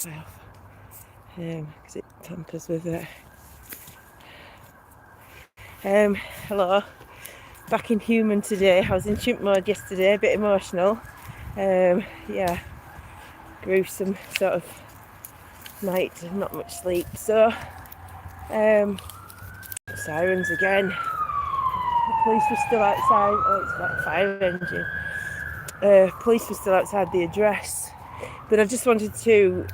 Wi-Fi off because it tampers with it. Hello, back in human today. I was in chimp mode yesterday, a bit emotional. Yeah, gruesome sort of night, not much sleep. So, sirens again. The police were still outside. Oh, it's like a fire engine. Police were still outside the address. But I just wanted to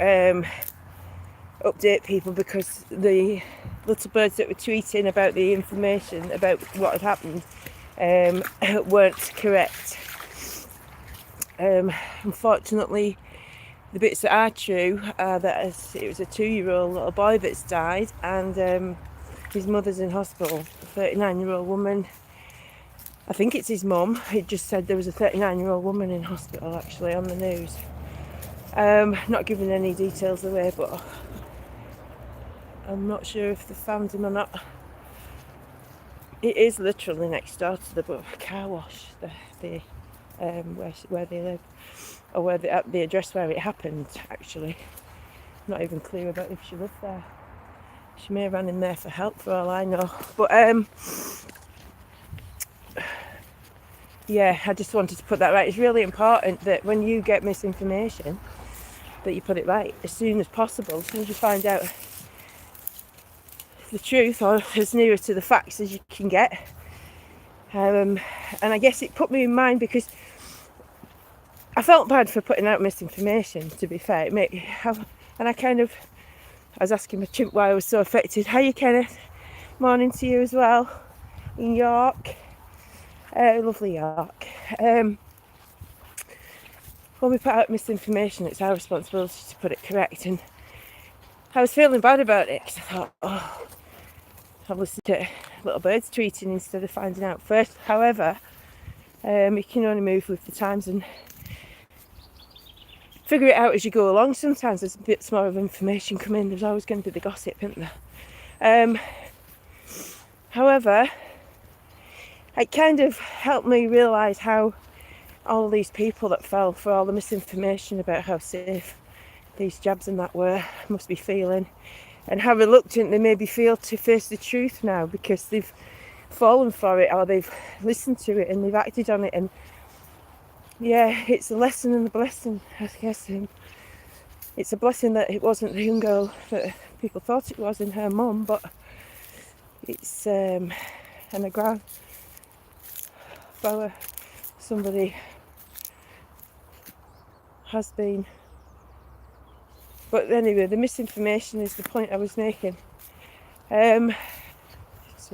update people because the little birds that were tweeting about the information about what had happened weren't correct. Unfortunately, the bits that are true are that it was a 2-year-old little boy that's died, and his mother's in hospital, a 39-year-old woman. I think it's his mum. It just said there was a 39-year-old woman in hospital actually on the news. Not giving any details away, but I'm not sure if they found him or not. It is literally next door to the car wash, where they live, or at the address where it happened. Actually, not even clear about if she lived there. She may have ran in there for help, for all I know. But yeah, I just wanted to put that right. It's really important that when you get misinformation, that you put it right as soon as possible, as soon as you find out the truth, or as near to the facts as you can get. And I guess it put me in mind because I felt bad for putting out misinformation, to be fair. And I was asking my chimp why I was so affected. Hiya, Kenneth. Morning to you as well. In York. Lovely York. When we put out misinformation, it's our responsibility to put it correct. And I was feeling bad about it because I thought, oh, I've listened to little birds tweeting instead of finding out first. However, you can only move with the times and figure it out as you go along. Sometimes there's bits more of information coming. There's always going to be the gossip, isn't there? However, it kind of helped me realise how all these people that fell for all the misinformation about how safe these jabs and that were must be feeling, and how reluctant they maybe feel to face the truth now because they've fallen for it, or they've listened to it and they've acted on it. And yeah, it's a lesson and a blessing, I guess. It's a blessing that it wasn't the young girl that people thought it was and her mum, but it's and a grandfather, somebody has been. But anyway, the misinformation is the point I was making. So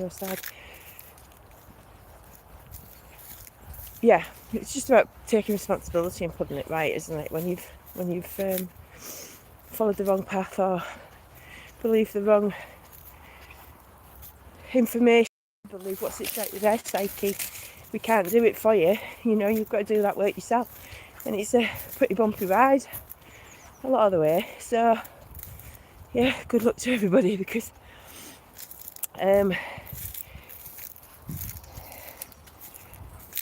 sad. Yeah, it's just about taking responsibility and putting it right, isn't it? When you've followed the wrong path or believed the wrong information, believe what's it like with their psyche. We can't do it for you. You know, you've got to do that work yourself. And it's a pretty bumpy ride a lot of the way. So yeah, good luck to everybody because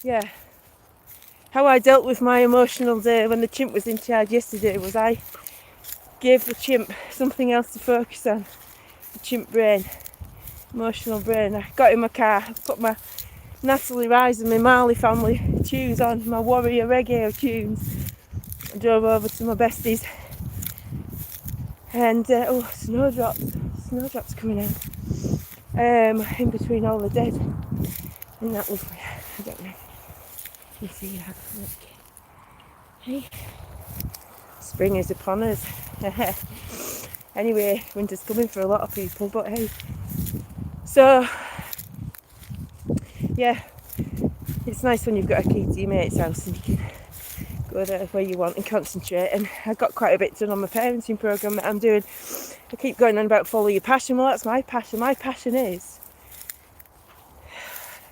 yeah, how I dealt with my emotional day when the chimp was in charge yesterday was I gave the chimp something else to focus on. The chimp brain, emotional brain. I got in my car, put my Natalie Rise and my Marley family tunes on, my warrior reggae tunes. I drove over to my besties and snowdrops coming out in between all the dead. Isn't that lovely? I don't know if you see that. Hey, spring is upon us. Anyway, winter's coming for a lot of people, but hey. So yeah, it's nice when you've got a key to your mate's house and you can go there where you want and concentrate. And I got quite a bit done on my parenting programme that I'm doing. I keep going on about follow your passion. Well, that's my passion. My passion is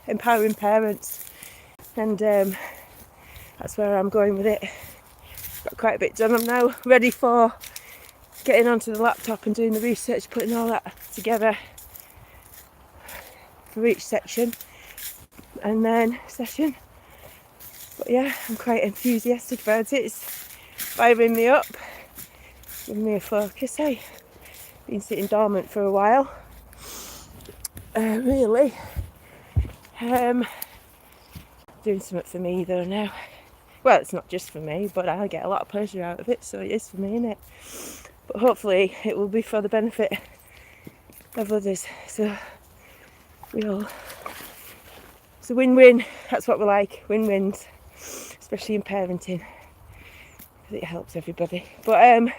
empowering parents, and that's where I'm going with it. Got quite a bit done. I'm now ready for getting onto the laptop and doing the research, putting all that together for each section and then session. But yeah, I'm quite enthusiastic about it. It's firing me up. give me a focus, eh? Been sitting dormant for a while. Really. Doing something for me though now. Well, it's not just for me, but I get a lot of pleasure out of it, so it is for me, innit? But hopefully it will be for the benefit of others. So it's a win-win. That's what we like, win-wins, especially in parenting, because it helps everybody. But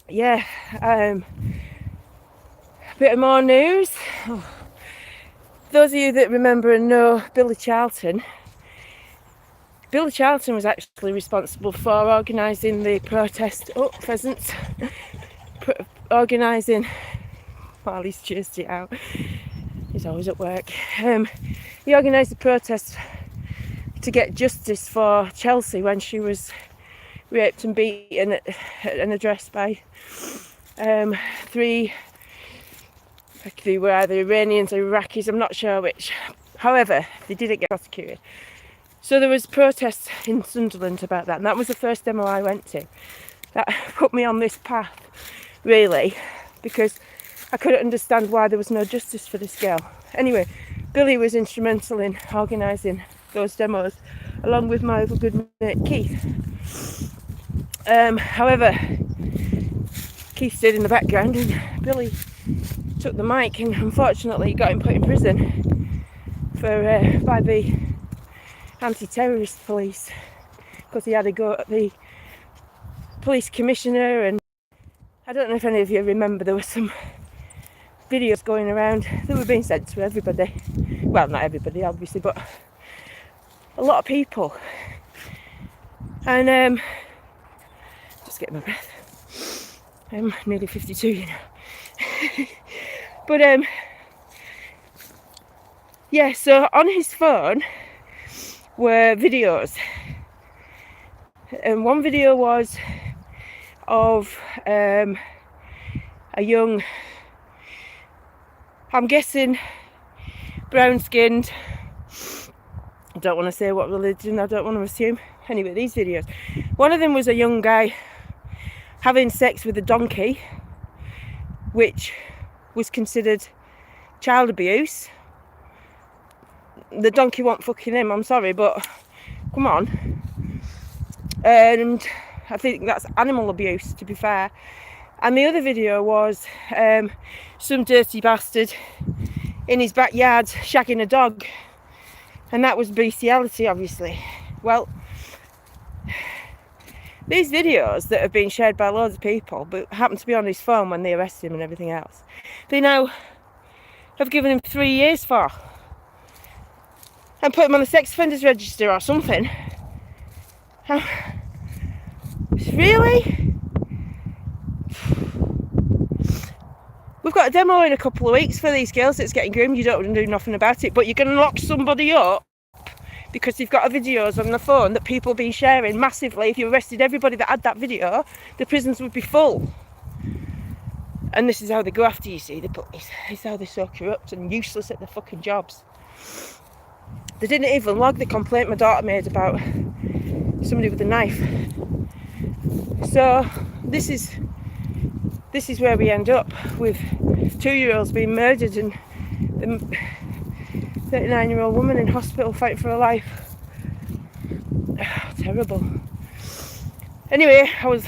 yeah, a bit of more news. Those of you that remember and know Billy Charlton was actually responsible for organising the protest. Oh, pheasants. Organising, while he's chased it out. He's always at work. He organised the protest to get justice for Chelsea when she was raped and beaten at an address by three, they were either Iranians or Iraqis, I'm not sure which. However, they didn't get prosecuted. So there was protests in Sunderland about that, and that was the first demo I went to. That put me on this path, really, because I couldn't understand why there was no justice for this girl. Anyway, Billy was instrumental in organising those demos, along with my other good mate Keith. However, Keith stayed in the background and Billy took the mic, and unfortunately got him put in prison by the anti-terrorist police, because he had a go at the police commissioner. And I don't know if any of you remember, there were some videos going around that were being sent to everybody. Well, not everybody obviously, but a lot of people. And just getting my breath. I'm nearly 52, you know. But yeah, so on his phone were videos, and one video was of a young, I'm guessing brown skinned, I don't want to say what religion, I don't want to assume. Anyway, these videos, one of them was a young guy having sex with a donkey, which was considered child abuse. The donkey wasn't fucking him, I'm sorry, but come on. And I think that's animal abuse, to be fair. And the other video was some dirty bastard in his backyard shagging a dog, and that was bestiality, obviously. Well, these videos that have been shared by loads of people, but happened to be on his phone when they arrested him and everything else, they now have given him 3 years for, and put him on the sex offenders register or something. Really? We've got a demo in a couple of weeks for these girls that's getting groomed. You don't want to do nothing about it, but you're going to lock somebody up because you've got videos on the phone that people have been sharing massively. If you arrested everybody that had that video, the prisons would be full. And this is how they go after you, see. This is how they're so corrupt and useless at their fucking jobs. They didn't even log the complaint my daughter made about somebody with a knife. So this is where we end up, with 2-year-olds being murdered and the 39-year-old woman in hospital fighting for her life. Oh, terrible. Anyway, I was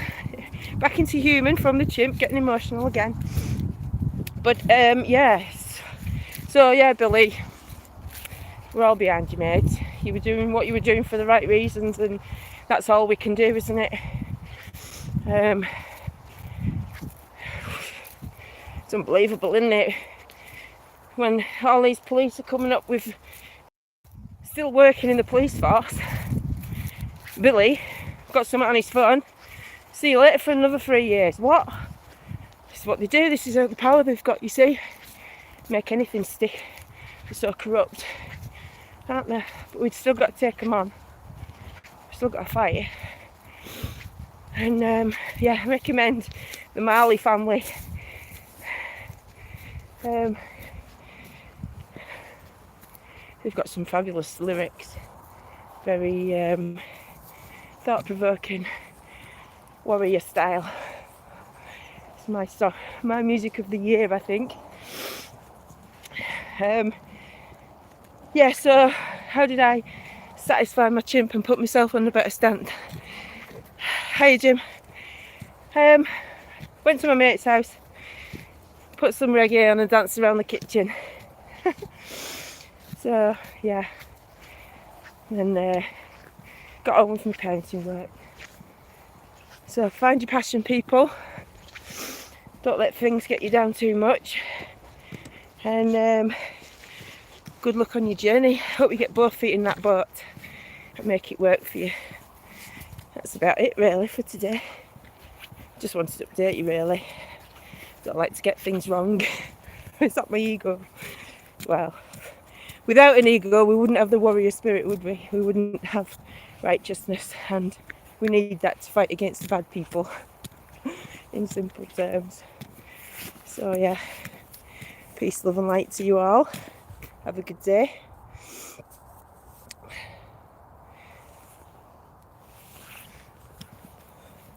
back into human from the chimp, getting emotional again. But yes. So yeah, Billy, we're all behind you, mate. You were doing what you were doing for the right reasons, and that's all we can do, isn't it? It's unbelievable, isn't it? When all these police are coming up with, still working in the police force. Billy got something on his phone. See you later for another 3 years. What? This is what they do. This is the power they've got, you see. Make anything stick. They're so corrupt, aren't they? But we've still got to take them on. We've still got to fight. And yeah, I recommend the Marley Family. They've got some fabulous lyrics, very thought-provoking. warrior style. It's my music of the year, I think. Yeah, so how did I satisfy my chimp and put myself on a better stand? Hey Jim. Went to my mate's house, put some reggae on and danced around the kitchen. So yeah, and then got on with my parenting work. So find your passion, people. Don't let things get you down too much. And good luck on your journey. Hope you get both feet in that boat and make it work for you. That's about it really for today. Just wanted to update you really. Don't like to get things wrong. Is that my ego? Well, without an ego we wouldn't have the warrior spirit, would we? We wouldn't have righteousness, and we need that to fight against the bad people. In simple terms. So yeah, peace, love and light to you all. Have a good day.